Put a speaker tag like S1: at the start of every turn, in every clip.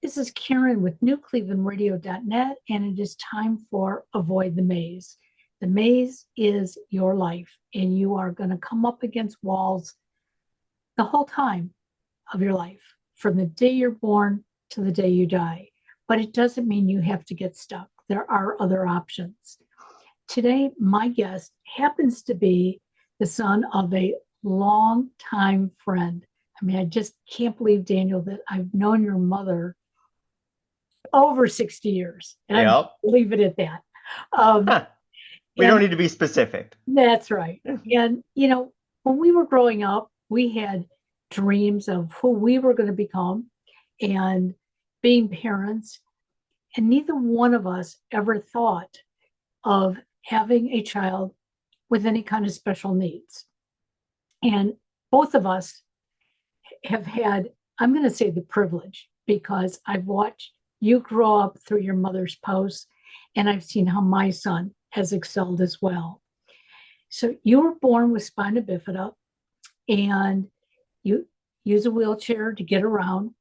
S1: This is Karen with newclevelandradio.net, and it is time for Avoid the Maze. The maze is your life, and you are going to come up against walls the whole time of your life, from the day you're born to the day you die. But it doesn't mean you have to get stuck. There are other options. Today, my guest happens to be the son of a longtime friend. I mean, I just can't believe, Daniel, that I've known your mother over 60 years. And I
S2: Yep.
S1: leave it at that. Um,
S2: We don't need to be specific.
S1: that's right. And, when we were growing up, we had dreams of who we were going to become and being parents. And neither one of us ever thought of having a child with any kind of special needs. And both of us have had, I'm going to say, the privilege, because I've watched you grow up through your mother's posts, and I've seen how my son has excelled as well. So you were born with spina bifida, and you use a wheelchair to get around,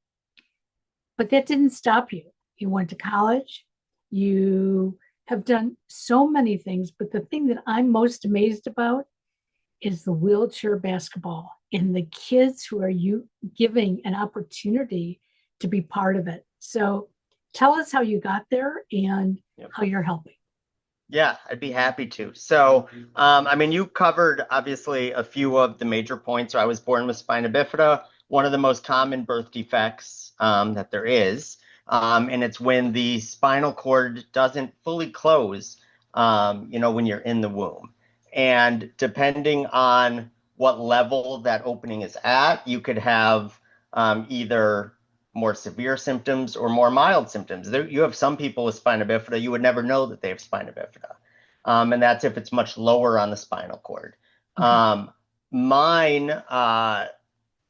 S1: but that didn't stop you. You went to college, you have done so many things, but the thing that I'm most amazed about is the wheelchair basketball and the kids who are you giving an opportunity to be part of it. So tell us how you got there and how you're helping.
S2: Yeah, I'd be happy to. So, you covered obviously a few of the major points. So I was born with spina bifida, one of the most common birth defects that there is. And it's when the spinal cord doesn't fully close, when you're in the womb. And depending on what level that opening is at, you could have either more severe symptoms or more mild symptoms. You have some people with spina bifida, you would never know that they have spina bifida. And that's if it's much lower on the spinal cord. Okay. Mine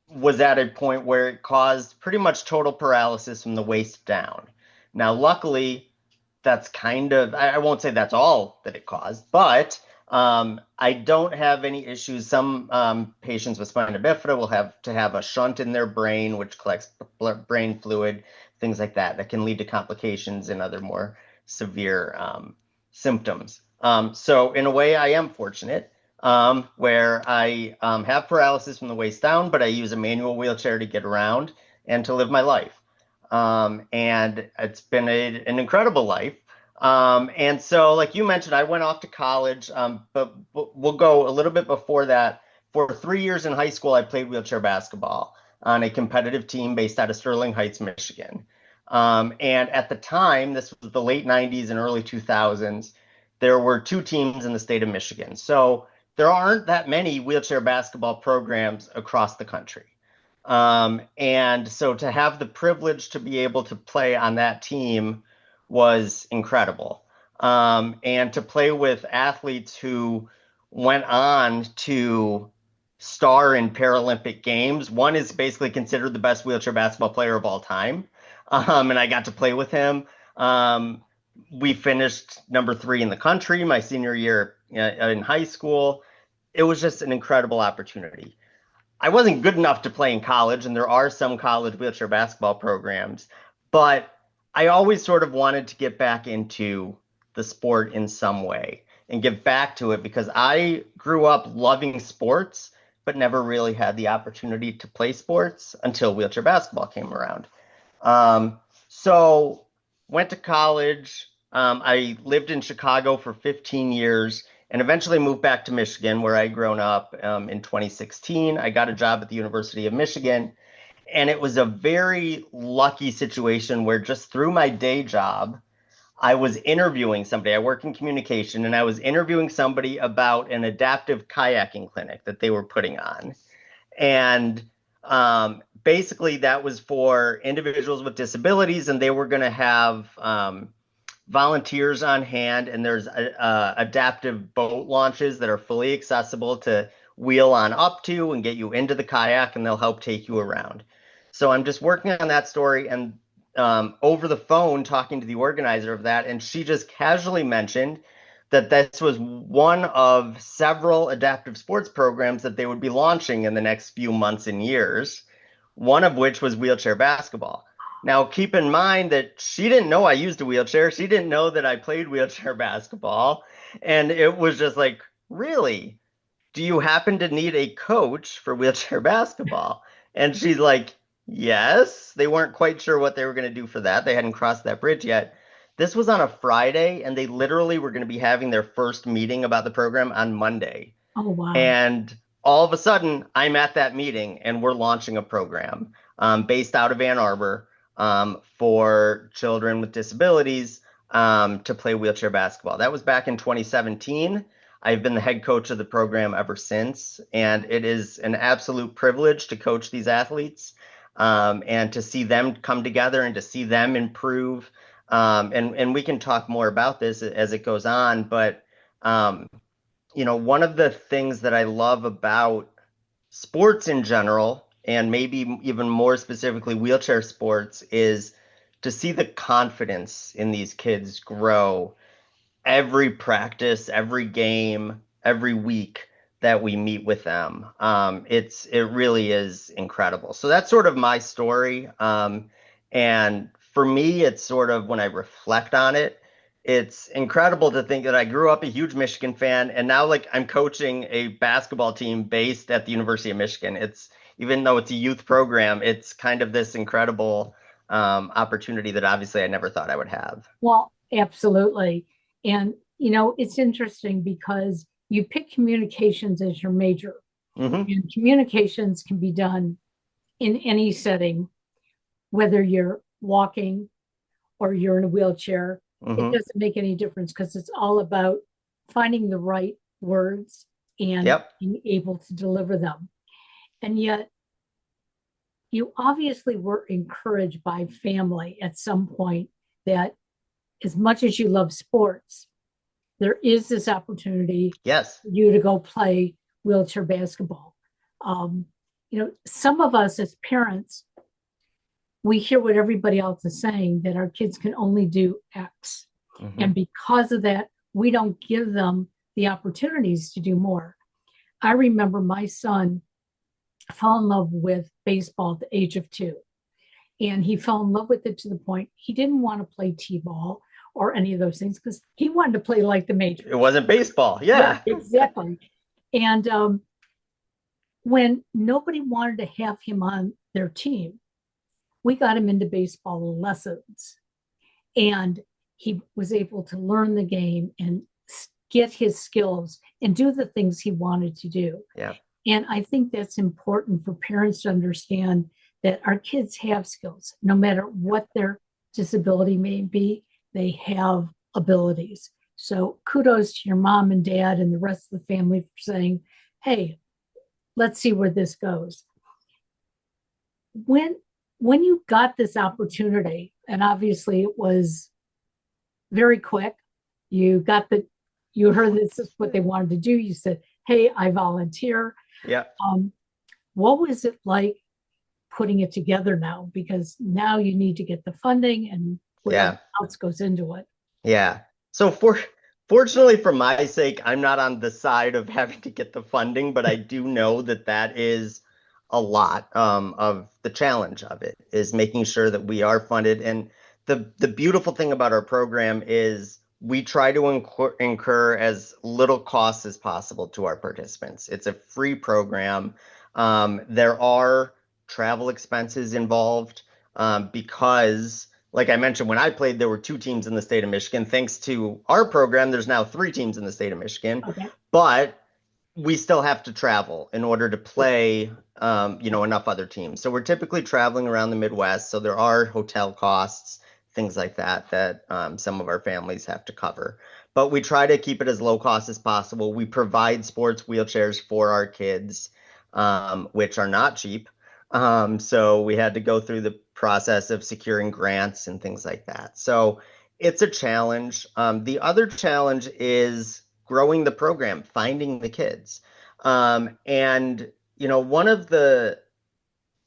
S2: was at a point where it caused pretty much total paralysis from the waist down. Now, luckily, that's I won't say that's all that it caused, but I don't have any issues. Some patients with spina bifida will have to have a shunt in their brain, which collects brain fluid, things like that, that can lead to complications and other more severe symptoms. So in a way, I am fortunate where I have paralysis from the waist down, but I use a manual wheelchair to get around and to live my life. And it's been an incredible life. And so, like you mentioned, I went off to college, but we'll go a little bit before that. For 3 years in high school, I played wheelchair basketball on a competitive team based out of Sterling Heights, Michigan. And at the time, this was the late 90s and early 2000s, there were 2 teams in the state of Michigan. So there aren't that many wheelchair basketball programs across the country. And so to have the privilege to be able to play on that team was incredible. And to play with athletes who went on to star in Paralympic Games. One is basically considered the best wheelchair basketball player of all time. And I got to play with him. We finished number 3 in the country my senior year in high school. It was just an incredible opportunity. I wasn't good enough to play in college, and there are some college wheelchair basketball programs, but I always sort of wanted to get back into the sport in some way and give back to it, because I grew up loving sports, but never really had the opportunity to play sports until wheelchair basketball came around. So went to college. I lived in Chicago for 15 years and eventually moved back to Michigan, where I'd grown up. In 2016, I got a job at the University of Michigan. And it was a very lucky situation where just through my day job, I was interviewing somebody. I work in communication, and I was interviewing somebody about an adaptive kayaking clinic that they were putting on. And basically that was for individuals with disabilities, and they were going to have volunteers on hand, and there's adaptive boat launches that are fully accessible to wheel on up to and get you into the kayak, and they'll help take you around. So I'm just working on that story, and over the phone talking to the organizer of that, and she just casually mentioned that this was one of several adaptive sports programs that they would be launching in the next few months and years, one of which was wheelchair basketball. Now, keep in mind that she didn't know I used a wheelchair. She didn't know that I played wheelchair basketball. And it was just like, really? Do you happen to need a coach for wheelchair basketball? And she's like, yes. They weren't quite sure what they were going to do for that. They hadn't crossed that bridge yet. This was on a Friday, and they literally were going to be having their first meeting about the program on Monday.
S1: Oh, wow.
S2: And all of a sudden, I'm at that meeting and we're launching a program based out of Ann Arbor for children with disabilities to play wheelchair basketball. That was back in 2017. I've been the head coach of the program ever since, and it is an absolute privilege to coach these athletes and to see them come together and to see them improve. And we can talk more about this as it goes on, but um, one of the things that I love about sports in general, and maybe even more specifically wheelchair sports, is to see the confidence in these kids grow every practice, every game, every week that we meet with them. It really is incredible. So that's sort of my story. And for me, it's sort of when I reflect on it, it's incredible to think that I grew up a huge Michigan fan, and now like I'm coaching a basketball team based at the University of Michigan. It's even though it's a youth program, it's kind of this incredible opportunity that obviously I never thought I would have.
S1: Well, absolutely. And, it's interesting because you pick communications as your major,
S2: Hmm.
S1: and communications can be done in any setting, whether you're walking or you're in a wheelchair. It
S2: Hmm.
S1: doesn't make any difference because it's all about finding the right words and
S2: Yep.
S1: being able to deliver them. And yet, you obviously were encouraged by family at some point that as much as you love sports, there is this opportunity
S2: Yes.
S1: for you to go play wheelchair basketball. Um, some of us as parents, we hear what everybody else is saying that our kids can only do X.
S2: Hmm.
S1: And because of that, we don't give them the opportunities to do more. I remember my son fell in love with baseball at the age of 2. And he fell in love with it to the point he didn't want to play t-ball or any of those things because he wanted to play like the
S2: It
S1: majors.
S2: wasn't baseball.
S1: Yeah,
S2: Yeah.
S1: exactly. And when nobody wanted to have him on their team, we got him into baseball lessons. And he was able to learn the game and get his skills and do the things he wanted to do.
S2: Yeah.
S1: And I think that's important for parents to understand that our kids have skills, no matter what their disability may be, they have abilities. So kudos to your mom and dad and the rest of the family for saying, hey, let's see where this goes. When when you got this opportunity, and obviously it was very quick, you heard this is what they wanted to do. You said, hey, I volunteer.
S2: Yeah.
S1: Um, what was it like putting it together now? Because now you need to get the funding and whatever
S2: Yeah.
S1: else goes into it.
S2: Yeah. So fortunately for my sake, I'm not on the side of having to get the funding, but I do know that that is a lot of the challenge of it is making sure that we are funded. And the beautiful thing about our program is we try to incur as little cost as possible to our participants. It's a free program. There are travel expenses involved because like I mentioned, when I played, there were 2 teams in the state of Michigan. Thanks to our program, there's now 3 teams in the state of Michigan,
S1: Okay.
S2: but we still have to travel in order to play, enough other teams. So we're typically traveling around the Midwest. So there are hotel costs, things like that, that some of our families have to cover. But we try to keep it as low cost as possible. We provide sports wheelchairs for our kids, which are not cheap. So we had to go through the process of securing grants and things like that. So it's a challenge. The other challenge is growing the program, finding the kids. One of the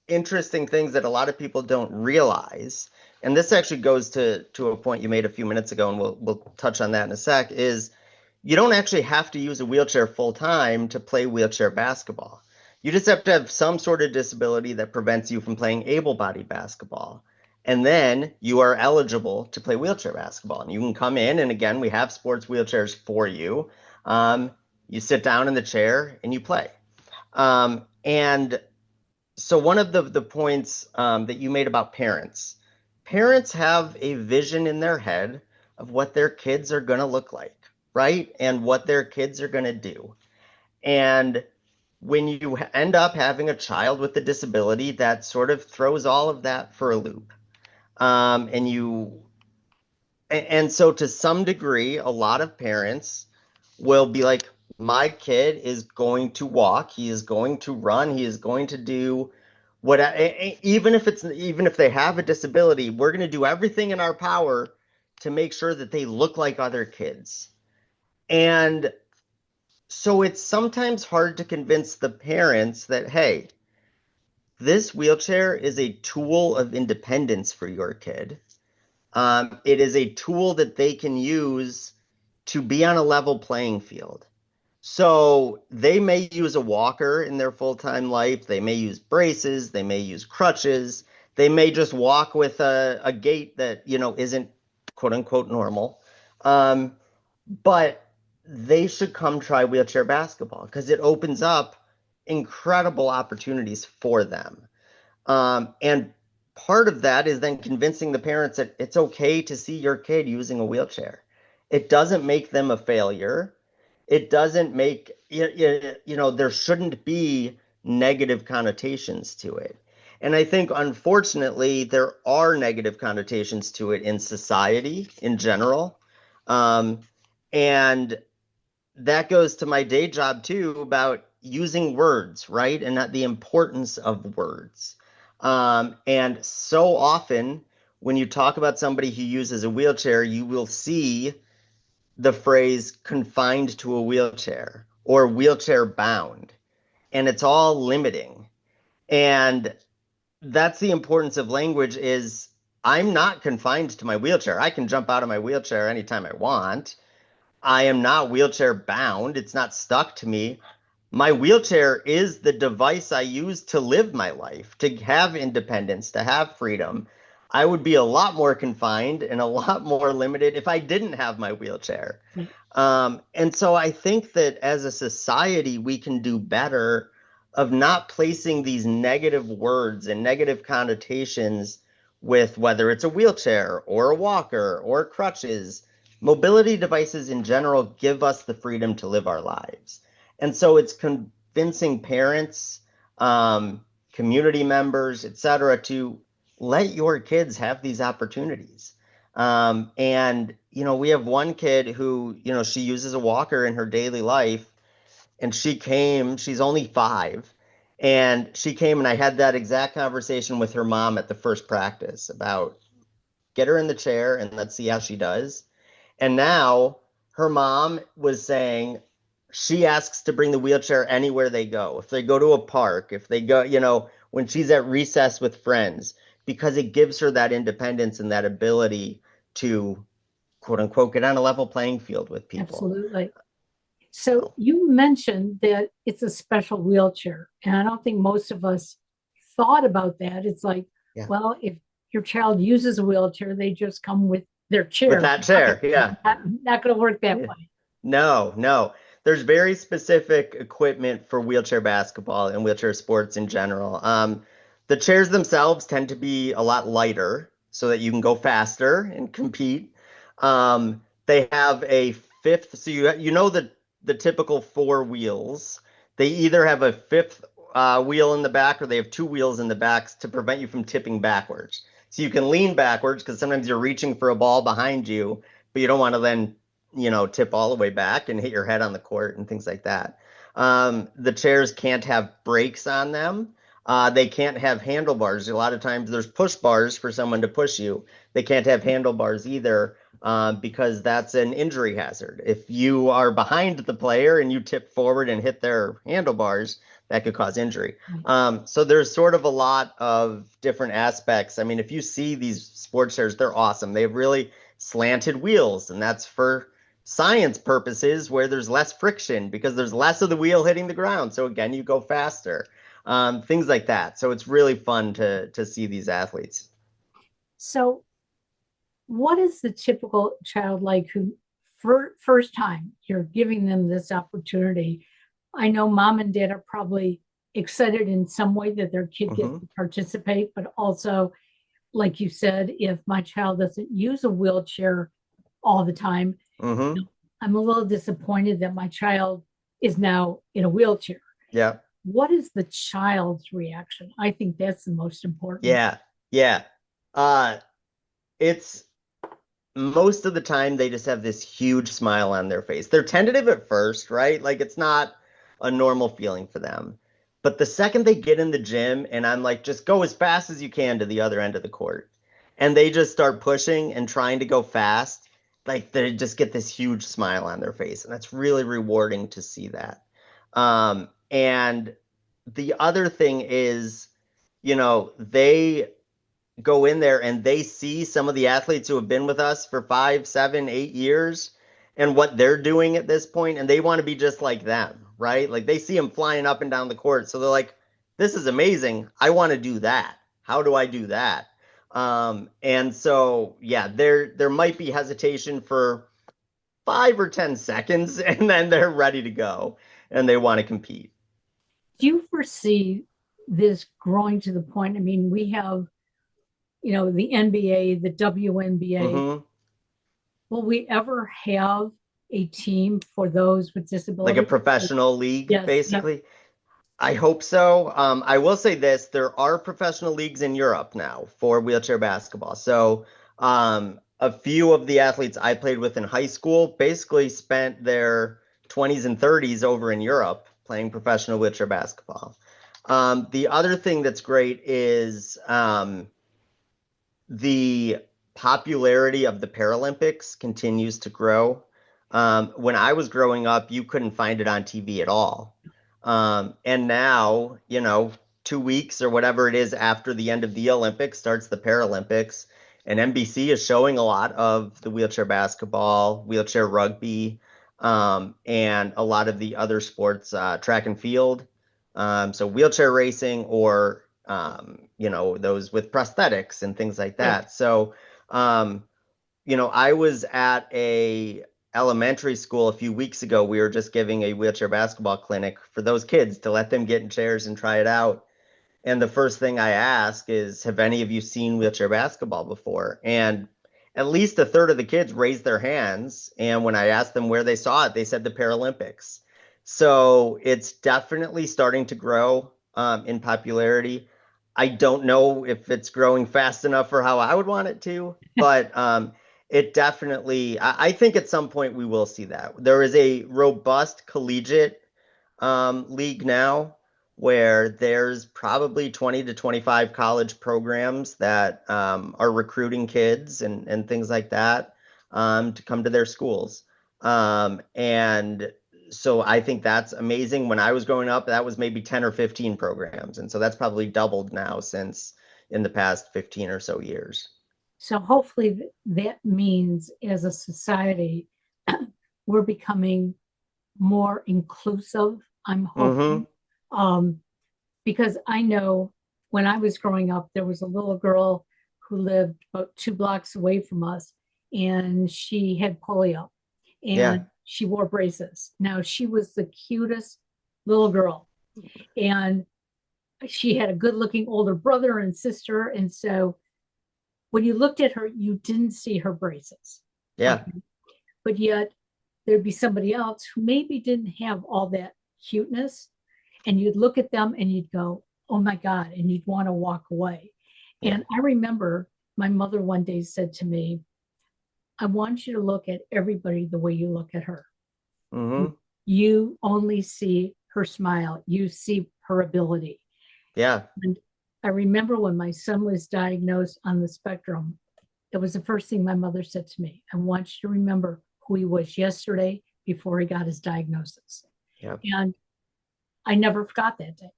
S2: interesting things that a lot of people don't realize, and this actually goes to a point you made a few minutes ago, and we'll touch on that in a sec, is you don't actually have to use a wheelchair full time to play wheelchair basketball. You just have to have some sort of disability that prevents you from playing able-bodied basketball. And then you are eligible to play wheelchair basketball. And you can come in, and again, we have sports wheelchairs for you. Um, you sit down in the chair and you play. And so one of the points that you made about parents have a vision in their head of what their kids are going to look like, right? And what their kids are going to do. And when you end up having a child with a disability, that sort of throws all of that for a loop. And so to some degree, a lot of parents will be like, my kid is going to walk, he is going to run, he is going to do what, even if they have a disability, we're going to do everything in our power to make sure that they look like other kids. And so it's sometimes hard to convince the parents that, hey, this wheelchair is a tool of independence for your kid. It is a tool that they can use to be on a level playing field. So they may use a walker in their full-time life. They may use braces. They may use crutches. They may just walk with a gait that, isn't quote unquote normal. But they should come try wheelchair basketball because it opens up incredible opportunities for them. And part of that is then convincing the parents that it's okay to see your kid using a wheelchair. It doesn't make them a failure. It doesn't make, there shouldn't be negative connotations to it. And I think, unfortunately, there are negative connotations to it in society in general. Um, and that goes to my day job too about using words, right? And not the importance of words. And so often when you talk about somebody who uses a wheelchair, you will see the phrase confined to a wheelchair or wheelchair bound, and it's all limiting. And that's the importance of language is I'm not confined to my wheelchair. I can jump out of my wheelchair anytime I want. I am not wheelchair bound. It's not stuck to me. My wheelchair is the device I use to live my life, to have independence, to have freedom. I would be a lot more confined and a lot more limited if I didn't have my wheelchair.
S1: Right.
S2: And so I think that as a society, we can do better of not placing these negative words and negative connotations with whether it's a wheelchair or a walker or crutches. Mobility devices in general give us the freedom to live our lives. And so it's convincing parents, community members, et cetera, to let your kids have these opportunities. And, we have one kid who, she uses a walker in her daily life, and she's only 5. And she came and I had that exact conversation with her mom at the first practice about get her in the chair and let's see how she does. And now her mom was saying she asks to bring the wheelchair anywhere they go. If they go to a park, if they go, when she's at recess with friends, because it gives her that independence and that ability to, quote unquote, get on a level playing field with people.
S1: Absolutely. So you mentioned that it's a special wheelchair, and I don't think most of us thought about that. It's like,
S2: Yeah.
S1: well, if your child uses a wheelchair, they just come with their chair.
S2: With that chair, yeah.
S1: Not going to work that way.
S2: No. There's very specific equipment for wheelchair basketball and wheelchair sports in general. The chairs themselves tend to be a lot lighter so that you can go faster and compete. They have a fifth, so you know the typical 4 wheels. They either have a fifth wheel in the back or they have 2 wheels in the back to prevent you from tipping backwards. So you can lean backwards because sometimes you're reaching for a ball behind you, but you don't want to then, tip all the way back and hit your head on the court and things like that. The chairs can't have brakes on them. They can't have handlebars. A lot of times there's push bars for someone to push you. They can't have handlebars either because that's an injury hazard. If you are behind the player and you tip forward and hit their handlebars, that could cause injury. So there's sort of a lot of different aspects. I mean, if you see these sports chairs, they're awesome. They have really slanted wheels, and that's for science purposes where there's less friction because there's less of the wheel hitting the ground. So again, you go faster. Things like that. So it's really fun to see these athletes.
S1: So, what is the typical child like who, first time you're giving them this opportunity? I know mom and dad are probably excited in some way that their kid gets
S2: Hmm.
S1: to participate, but also, like you said, if my child doesn't use a wheelchair all the time,
S2: Hmm.
S1: I'm a little disappointed that my child is now in a wheelchair.
S2: Yeah.
S1: What is the child's reaction? I think that's the most important.
S2: Yeah. Yeah. Uh, it's most of the time they just have this huge smile on their face. They're tentative at first, right? Like it's not a normal feeling for them. But the second they get in the gym and I'm like, just go as fast as you can to the other end of the court, and they just start pushing and trying to go fast, like they just get this huge smile on their face. And that's really rewarding to see that. And the other thing is, they go in there and they see some of the athletes who have been with us for 5, 7, 8 years and what they're doing at this point, and they want to be just like them, right? Like they see them flying up and down the court, so they're like, "This is amazing. I want to do that. How do I do that?" And so, yeah, there might be hesitation for 5 or 10 seconds, and then they're ready to go and they want to compete.
S1: Do you foresee this growing to the point? I mean, we have, the NBA, the WNBA.
S2: Hmm.
S1: Will we ever have a team for those with
S2: Like a
S1: disabilities?
S2: professional league,
S1: Yes. Yep.
S2: basically. I hope so. I will say this, there are professional leagues in Europe now for wheelchair basketball. So a few of the athletes I played with in high school basically spent their 20s and 30s over in Europe playing professional wheelchair basketball. The other thing that's great is the popularity of the Paralympics continues to grow. When I was growing up, you couldn't find it on TV at all. And now, 2 weeks or whatever it is after the end of the Olympics starts the Paralympics, and NBC is showing a lot of the wheelchair basketball, wheelchair rugby, and a lot of the other sports, track and field. So wheelchair racing or those with prosthetics and things like
S1: Right.
S2: that. So, I was at a elementary school a few weeks ago. We were just giving a wheelchair basketball clinic for those kids to let them get in chairs and try it out. And the first thing I ask is, have any of you seen wheelchair basketball before? And at least a third of the kids raised their hands. And when I asked them where they saw it, they said the Paralympics. So it's definitely starting to grow in popularity. I don't know if it's growing fast enough for how I would want it to, but it definitely, I think at some point we will see that. There is a robust collegiate league now where there's probably 20 to 25 college programs that are recruiting kids and things like that to come to their schools. And so I think that's amazing. When I was growing up, that was maybe 10 or 15 programs. And so that's probably doubled now since in the past 15 or so years.
S1: So hopefully that means as a society, we're becoming more inclusive. I'm hoping.
S2: Hmm.
S1: Um, because I know when I was growing up, there was a little girl who lived about 2 blocks away from us, and she had polio
S2: Yeah.
S1: and she wore braces. Now, she was the cutest little girl, and she had a good looking older brother and sister. And so when you looked at her, you didn't see her braces.
S2: Yeah.
S1: Okay. But yet, there'd be somebody else who maybe didn't have all that cuteness, and you'd look at them and you'd go, oh my God, and you'd want to walk away.
S2: Yeah.
S1: And I remember my mother one day said to me, I want you to look at everybody the way you look at her.
S2: Hmm.
S1: You only see her smile, you see her ability.
S2: Yeah.
S1: And I remember when my son was diagnosed on the spectrum, it was the first thing my mother said to me. I want you to remember who he was yesterday before he got his diagnosis.
S2: Yeah.
S1: And I never forgot that day.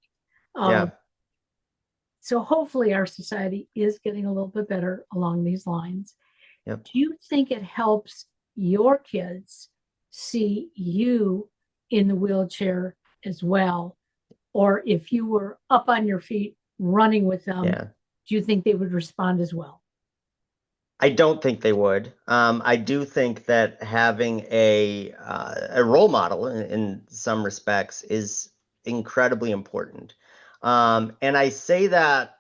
S1: Uh,
S2: Yeah.
S1: so hopefully our society is getting a little bit better along these lines.
S2: Yep.
S1: Do you think it helps your kids see you in the wheelchair as well? Or if you were up on your feet running with them,
S2: Yeah.
S1: do you think they would respond as well?
S2: I don't think they would. I do think that having a role model in some respects is incredibly important. And I say that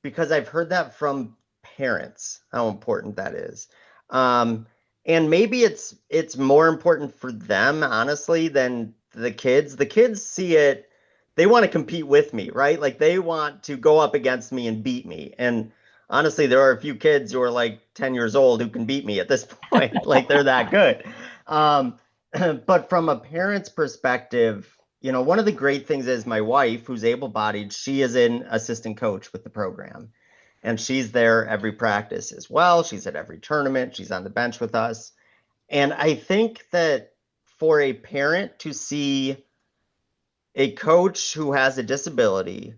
S2: because I've heard that from parents, how important that is. Um, and maybe it's more important for them, honestly, than the kids. The kids see it, they want to compete with me, right? Like they want to go up against me and beat me. And honestly, there are a few kids who are like 10 years old who can beat me at this point. Like they're that good. Um, but from a parent's perspective, one of the great things is my wife, who's able-bodied, she is an assistant coach with the program. And she's there every practice as well. She's at every tournament. She's on the bench with us. And I think that for a parent to see a coach who has a disability,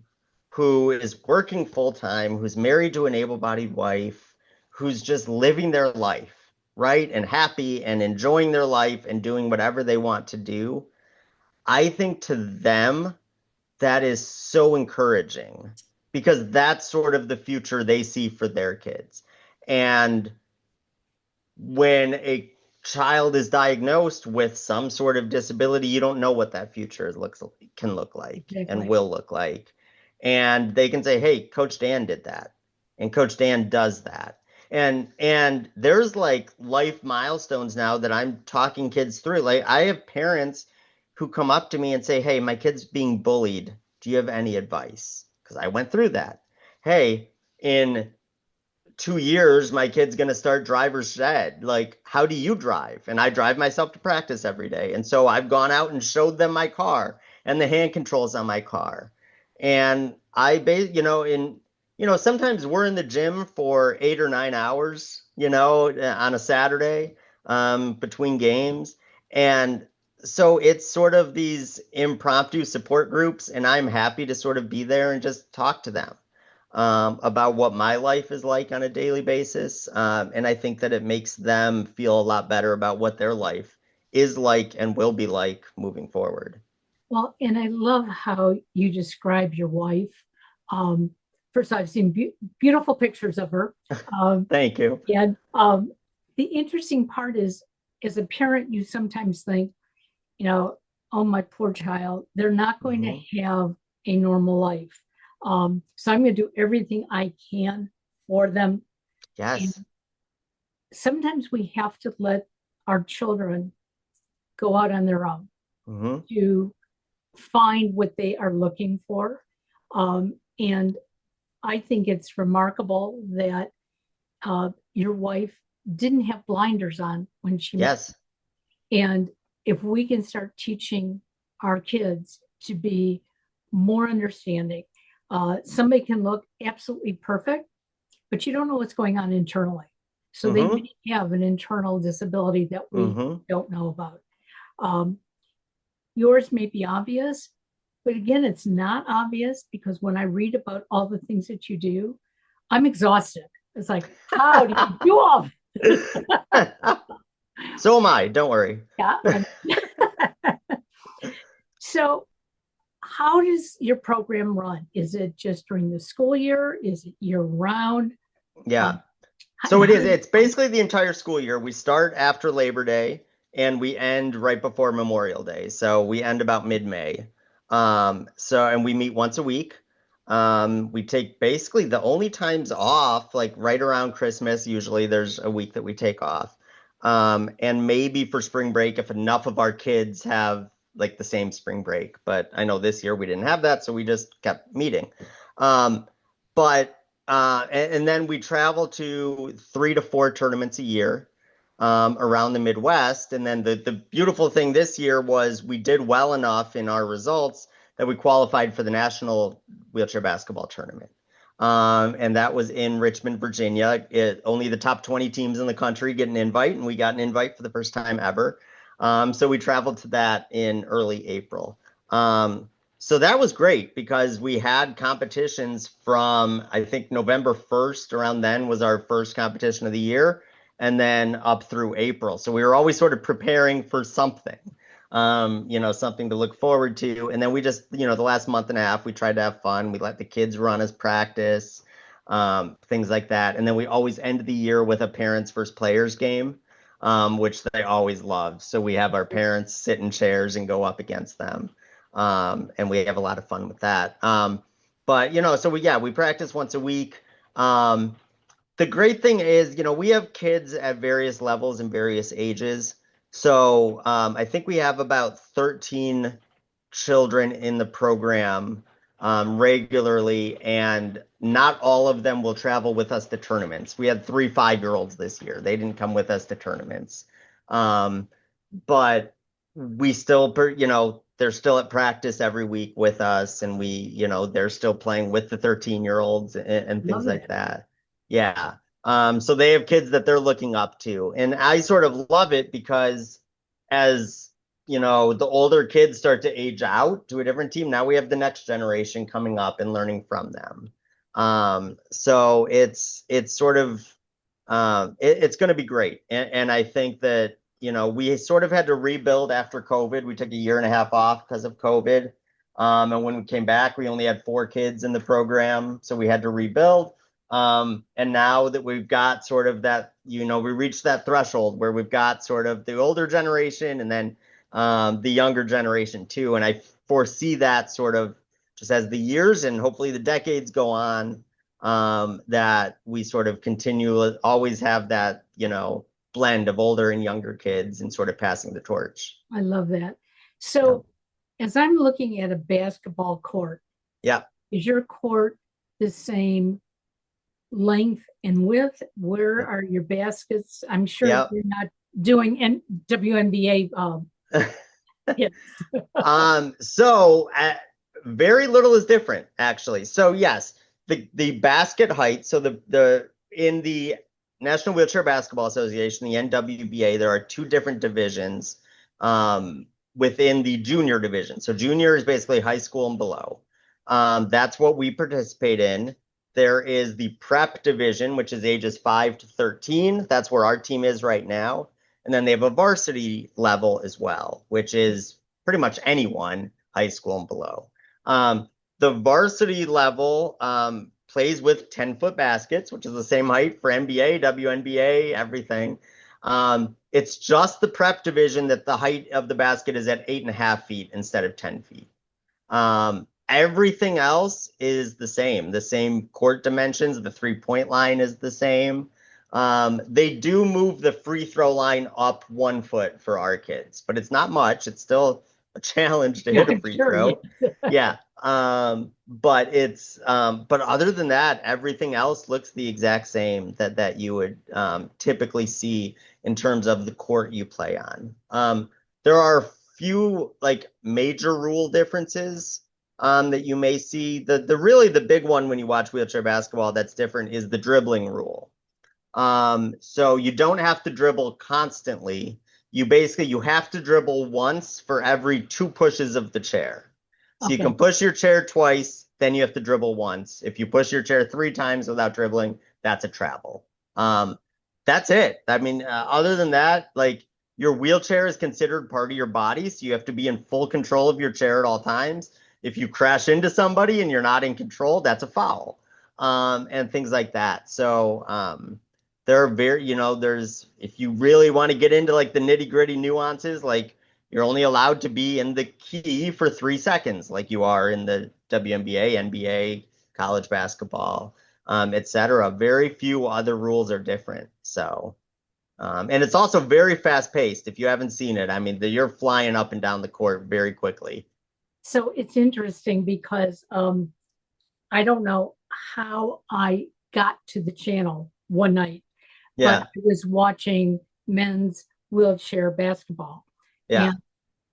S2: who is working full time, who's married to an able-bodied wife, who's just living their life, right? And happy and enjoying their life and doing whatever they want to do. I think to them, that is so encouraging because that's sort of the future they see for their kids. And when a child is diagnosed with some sort of disability, you don't know what that future can look like and
S1: Exactly.
S2: will look like. And they can say, "Hey, Coach Dan did that." And Coach Dan does that. And there's like life milestones now that I'm talking kids through. Like I have parents who come up to me and say, "Hey, my kid's being bullied. Do you have any advice?" Because I went through that. "Hey, in 2 years, my kid's going to start driver's ed. Like, how do you drive?" And I drive myself to practice every day. And so I've gone out and showed them my car and the hand controls on my car. And sometimes we're in the gym for 8 or 9 hours, on a Saturday, between games. And so it's sort of these impromptu support groups, and I'm happy to sort of be there and just talk to them about what my life is like on a daily basis. And I think that it makes them feel a lot better about what their life is like and will be like moving forward.
S1: Well, and I love how you describe your wife. Um, First, I've seen beautiful pictures of her. Um,
S2: Thank you.
S1: and the interesting part is, as a parent, you sometimes think, you know, oh, my poor child, they're not going
S2: Hmm.
S1: to have a normal life. So I'm going to do everything I can for them. And
S2: Yes.
S1: sometimes we have to let our children go out on their own
S2: Hmm.
S1: to find what they are looking for. And I think it's remarkable that your wife didn't have blinders on when she met.
S2: Yes.
S1: And if we can start teaching our kids to be more understanding, somebody can look absolutely perfect, but you don't know what's going on internally. So they
S2: Hmm.
S1: may have an internal disability that we
S2: Hmm.
S1: don't know about. Um, Yours may be obvious, but again, it's not obvious because when I read about all the things that you do, I'm exhausted. It's like, how do you do all this?
S2: So am I. Don't worry.
S1: Yeah. So, how does your program run? Is it just during the school year? Is it year round?
S2: Yeah.
S1: Um, and
S2: So it
S1: how
S2: is.
S1: does it
S2: It's basically the entire school year. We start after Labor Day and we end right before Memorial Day. So we end about mid-May. And we meet once a week. We take basically the only times off, like right around Christmas. Usually there's a week that we take off. And maybe for spring break if enough of our kids have like the same spring break. But I know this year we didn't have that, so we just kept meeting. Um, but and then we travel to 3 to 4 tournaments a year around the Midwest. And then the beautiful thing this year was we did well enough in our results that we qualified for the National Wheelchair Basketball Tournament. And that was in Richmond, Virginia. Only the top 20 teams in the country get an invite, and we got an invite for the first time ever. So we traveled to that in early April. So that was great because we had competitions from, I think, November 1st, around then was our first competition of the year, and then up through April. So we were always sort of preparing for something, something to look forward to. And then we just, the last month and a half, we tried to have fun. We let the kids run as practice. things like that. And then we always end the year with a parents versus players game, which they always love. So we have our parents sit in chairs and go up against them. And we have a lot of fun with that. But so we practice once a week. The great thing is, we have kids at various levels and various ages. So I think we have about 13 children in the program regularly, and not all of them will travel with us to tournaments. We had 3 5-year-olds this year. They didn't come with us to tournaments. But we still, they're still at practice every week with us, and they're still playing with the 13-year-olds and things
S1: Love
S2: like
S1: it.
S2: that. Yeah. So they have kids that they're looking up to. And I sort of love it because as the older kids start to age out to a different team, now we have the next generation coming up and learning from them. So it's sort of it's going to be great. And I think that, we sort of had to rebuild after COVID. We took a year and a half off because of COVID. And when we came back, we only had 4 kids in the program. So we had to rebuild. And now that we've got sort of that, we reached that threshold where we've got sort of the older generation and then the younger generation too. And I foresee that sort of just as the years and hopefully the decades go on, that we sort of continue always have that, blend of older and younger kids and sort of passing the torch.
S1: I love that.
S2: Yeah.
S1: So, as I'm looking at a basketball court,
S2: Yeah.
S1: is your court the same length and width? Where are your baskets? I'm sure
S2: Yeah.
S1: you're not doing WNBA hits.
S2: So very little is different actually. So yes, the basket height. So the in the National Wheelchair Basketball Association, the NWBA, there are 2 different divisions within the junior division. So junior is basically high school and below. That's what we participate in. There is the prep division, which is ages 5 to 13. That's where our team is right now. And then they have a varsity level as well, which is pretty much anyone, high school and below. The varsity level plays with 10-foot baskets, which is the same height for NBA, WNBA, everything. It's just the prep division that the height of the basket is at 8.5 feet instead of 10 feet. Everything else is the same court dimensions. The 3-point line is the same. They do move the free throw line up 1 foot for our kids, but it's not much. It's still a challenge to hit a free throw. Yeah. But other than that, everything else looks the exact same that you would typically see in terms of the court you play on. There are a few like major rule differences that you may see. The big one when you watch wheelchair basketball that's different is the dribbling rule. So you don't have to dribble constantly. You have to dribble once for every 2 pushes of the chair. So you can push your chair twice, then you have to dribble once. If you push your chair 3 times without dribbling, that's a travel. That's it. I mean, other than that, like your wheelchair is considered part of your body, so you have to be in full control of your chair at all times. If you crash into somebody and you're not in control, that's a foul, and things like that. So there are if you really want to get into like the nitty gritty nuances, like you're only allowed to be in the key for 3 seconds, like you are in the WNBA, NBA, college basketball, etc. Very few other rules are different. So, and it's also very fast paced. If you haven't seen it, I mean, you're flying up and down the court very quickly.
S1: So it's interesting because I don't know how I got to the channel one night,
S2: Yeah.
S1: but I was watching men's wheelchair basketball.
S2: Yeah.
S1: And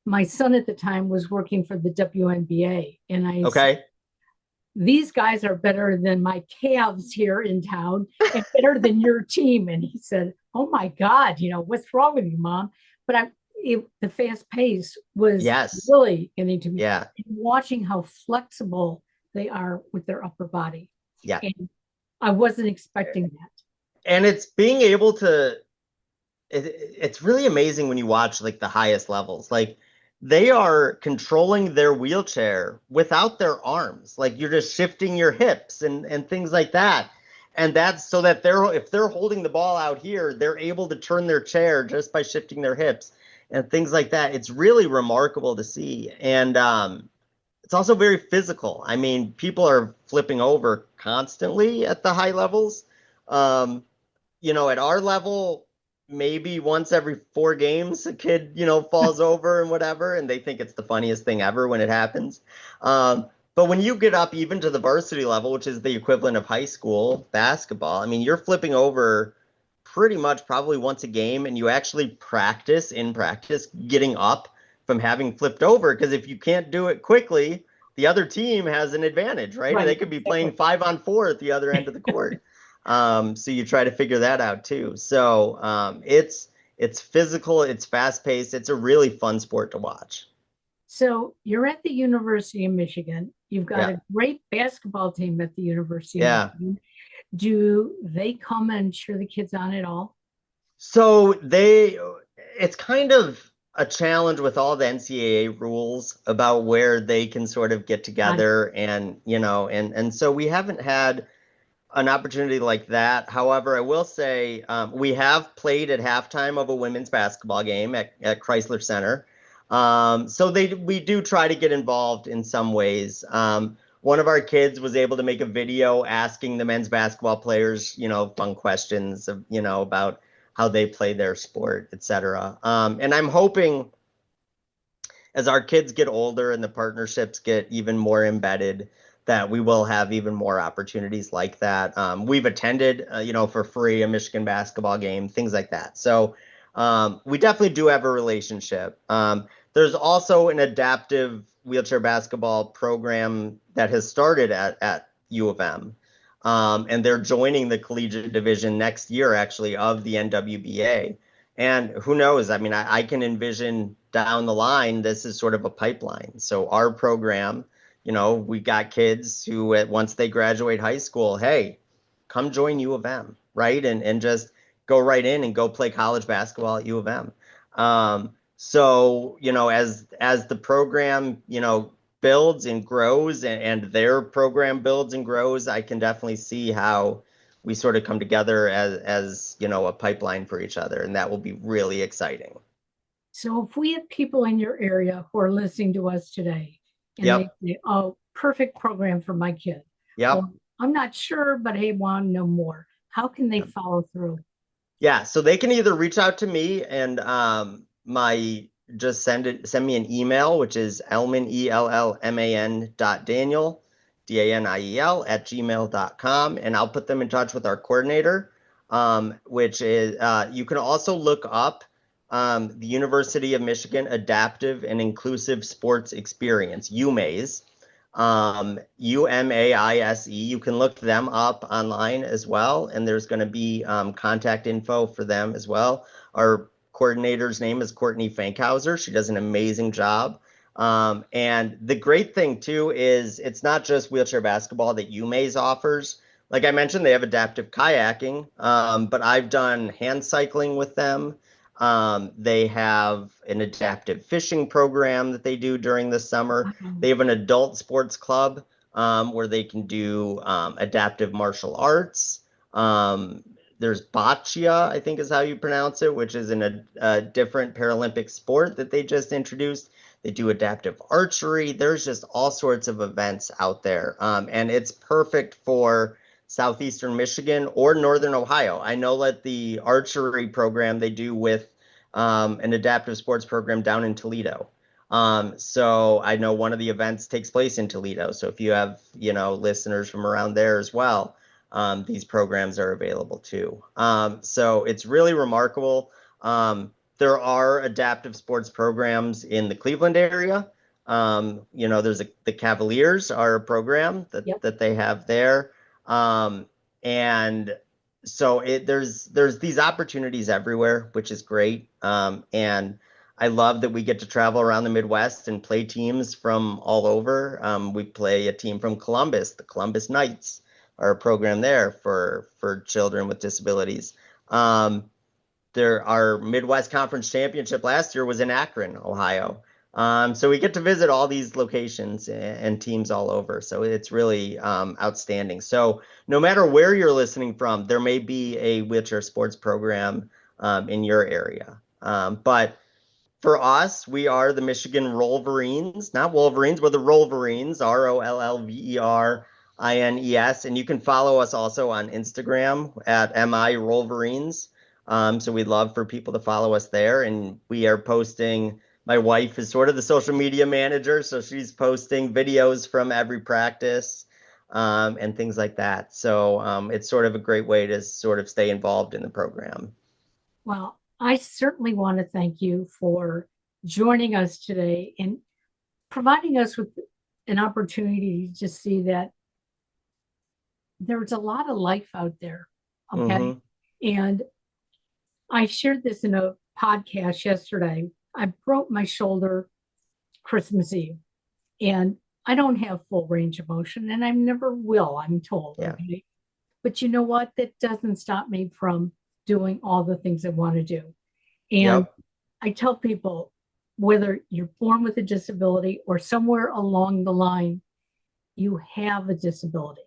S1: my son at the time was working for the WNBA. And I
S2: Okay.
S1: said, these guys are better than my calves here in town and better than your team. And he said, oh my God, what's wrong with you, Mom? But the fast pace was really getting to me.
S2: Yeah.
S1: And watching how flexible they are with their upper body.
S2: Yeah.
S1: And I wasn't expecting that.
S2: And it's being able to, it's really amazing when you watch like the highest levels. Like they are controlling their wheelchair without their arms. Like you're just shifting your hips and things like that. and that's so that if they're holding the ball out here, they're able to turn their chair just by shifting their hips and things like that. It's really remarkable to see. And it's also very physical. I mean, people are flipping over constantly at the high levels. Um, at our level, maybe once every 4 games, a kid, falls over and whatever, and they think it's the funniest thing ever when it happens. But when you get up even to the varsity level, which is the equivalent of high school basketball, I mean, you're flipping over pretty much probably once a game, and you actually in practice, getting up from having flipped over. Because if you can't do it quickly, the other team has an advantage, right? And they
S1: Right.
S2: could be playing 5-on-4 at the other end of the court. So you try to figure that out too. So it's physical, it's fast paced, it's a really fun sport to watch.
S1: So you're at the University of Michigan. You've got
S2: Yeah,
S1: a great basketball team at the University of
S2: yeah.
S1: Michigan. Do they come and cheer the kids on at all?
S2: So it's kind of a challenge with all the NCAA rules about where they can sort of get
S1: I,
S2: together and and so we haven't had an opportunity like that. However, I will say we have played at halftime of a women's basketball game at Chrysler Center. So we do try to get involved in some ways. One of our kids was able to make a video asking the men's basketball players, fun questions of, about how they play their sport, etc. And I'm hoping as our kids get older and the partnerships get even more embedded, that we will have even more opportunities like that. We've attended, for free a Michigan basketball game, things like that. So we definitely do have a relationship. There's also an adaptive wheelchair basketball program that has started at U of M. And they're joining the collegiate division next year, actually, of the NWBA. And who knows? I mean, I can envision down the line, this is sort of a pipeline. So our program, we got kids who, once they graduate high school, hey, come join U of M, right? And just go right in and go play college basketball at U of M. So, as the program, builds and grows and their program builds and grows, I can definitely see how we sort of come together as a pipeline for each other, and that will be really exciting.
S1: So if we have people in your area who are listening to us today and they
S2: Yep.
S1: say, oh, perfect program for my kid,
S2: Yep.
S1: or I'm not sure, but hey, want to know more, how can they follow through?
S2: Yeah, so they can either reach out to me and my just send me an email, which is ellman ellman .daniel @gmail.com, and I'll put them in touch with our coordinator, which is you can also look up the University of Michigan Adaptive and Inclusive Sports Experience, UMAIS. UMAISE. You can look them up online as well, and there's going to be contact info for them as well. Our coordinator's name is Courtney Fankhauser. She does an amazing job. And the great thing too is it's not just wheelchair basketball that UMAIS offers. Like I mentioned, they have adaptive kayaking, but I've done hand cycling with them. They have an adaptive fishing program that they do during the summer. They have an adult sports club where they can do adaptive martial arts. There's boccia, I think is how you pronounce it, which is a different Paralympic sport that they just introduced. They do adaptive archery. There's just all sorts of events out there. And it's perfect for Southeastern Michigan or Northern Ohio. I know that the archery program they do with an adaptive sports program down in Toledo. So I know one of the events takes place in Toledo. So if you have, listeners from around there as well, these programs are available too. So it's really remarkable. There are adaptive sports programs in the Cleveland area. The Cavaliers are a program that
S1: Yep.
S2: that they have there. And so there's these opportunities everywhere, which is great. And I love that we get to travel around the Midwest and play teams from all over. We play a team from Columbus, the Columbus Knights are a program there for children with disabilities. Our Midwest Conference Championship last year was in Akron, Ohio. So we get to visit all these locations and teams all over. So it's really outstanding. So no matter where you're listening from, there may be a wheelchair sports program in your area. But for us, we are the Michigan Rollverines, not Wolverines, we're the Rollverines, Rollverines. And you can follow us also on Instagram at myrollverines. So we'd love for people to follow us there. And we are posting, my wife is sort of the social media manager, so she's posting videos from every practice and things like that. So it's sort of a great way to sort of stay involved in the program.
S1: Well, I certainly want to thank you for joining us today and providing us with an opportunity to see that there's a lot of life out there. Okay.
S2: Hmm.
S1: And I shared this in a podcast yesterday. I broke my shoulder Christmas Eve, and I don't have full range of motion, and I never will, I'm told.
S2: Yeah.
S1: Okay. But you know what? That doesn't stop me from doing all the things I want to do. And
S2: Yep.
S1: I tell people, whether you're born with a disability or somewhere along the line, you have a disability.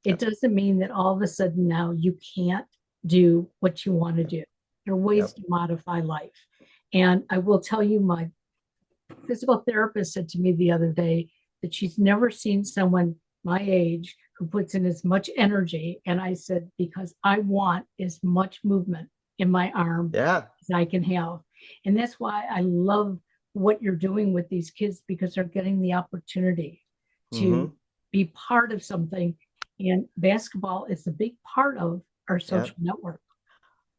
S1: It
S2: Yep.
S1: doesn't mean that all of a sudden now you can't do what you want to do. There are ways
S2: Yep.
S1: to modify life. And I will tell you, my physical therapist said to me the other day that she's never seen someone my age who puts in as much energy. And I said, because I want as much movement in my arm
S2: Yeah.
S1: as I can have. And that's why I love what you're doing with these kids, because they're getting the opportunity to
S2: Hmm.
S1: be part of something. And basketball is a big part of our
S2: Yeah.
S1: social network.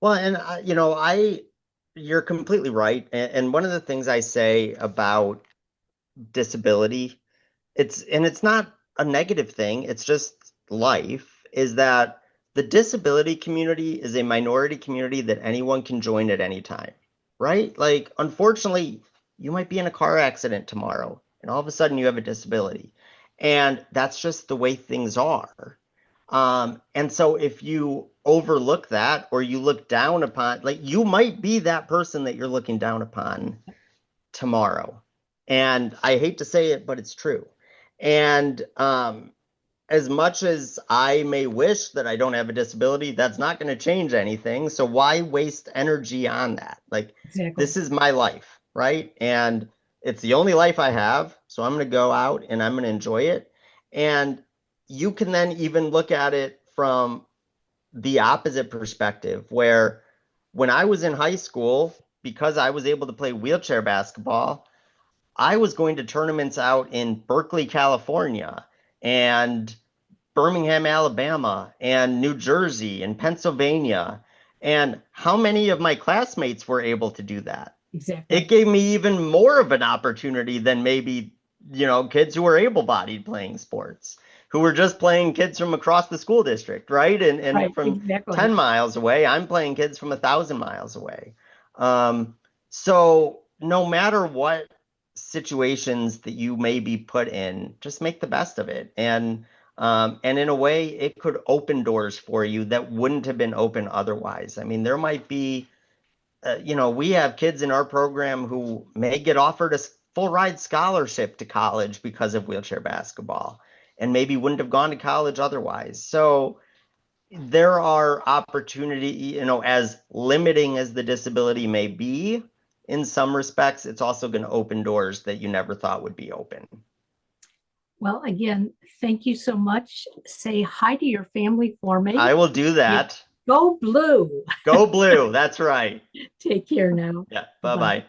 S2: Well, and you're completely right. And one of the things I say about disability, it's not a negative thing, it's just life, is that the disability community is a minority community that anyone can join at any time, right? Like, unfortunately, you might be in a car accident tomorrow, and all of a sudden you have a disability. And that's just the way things are. And so if you overlook that or you look down upon, like, you might be that person that you're looking down upon tomorrow. And I hate to say it, but it's true. And as much as I may wish that I don't have a disability, that's not going to change anything. So why waste energy on that? Like,
S1: Exactly.
S2: this is my life, right? And it's the only life I have. So I'm going to go out and I'm going to enjoy it. And you can then even look at it from the opposite perspective, where when I was in high school, because I was able to play wheelchair basketball, I was going to tournaments out in Berkeley, California, and Birmingham, Alabama, and New Jersey, and Pennsylvania. And how many of my classmates were able to do that? It
S1: Exactly.
S2: gave me even more of an opportunity than maybe, kids who were able-bodied playing sports, who were just playing kids from across the school district, right? And
S1: Right.
S2: from
S1: Exactly.
S2: 10 miles away, I'm playing kids from 1,000 miles away. Um, so no matter what situations that you may be put in, just make the best of it. And in a way, it could open doors for you that wouldn't have been open otherwise. I mean, there might be we have kids in our program who may get offered a full ride scholarship to college because of wheelchair basketball and maybe wouldn't have gone to college otherwise. So there are opportunity, as limiting as the disability may be, in some respects, it's also going to open doors that you never thought would be open.
S1: Well, again, thank you so much. Say hi to your family for
S2: I
S1: me.
S2: will do
S1: Yeah.
S2: that.
S1: Go blue.
S2: Go blue. That's right.
S1: Take care now.
S2: Yeah. Bye
S1: Bye.
S2: bye.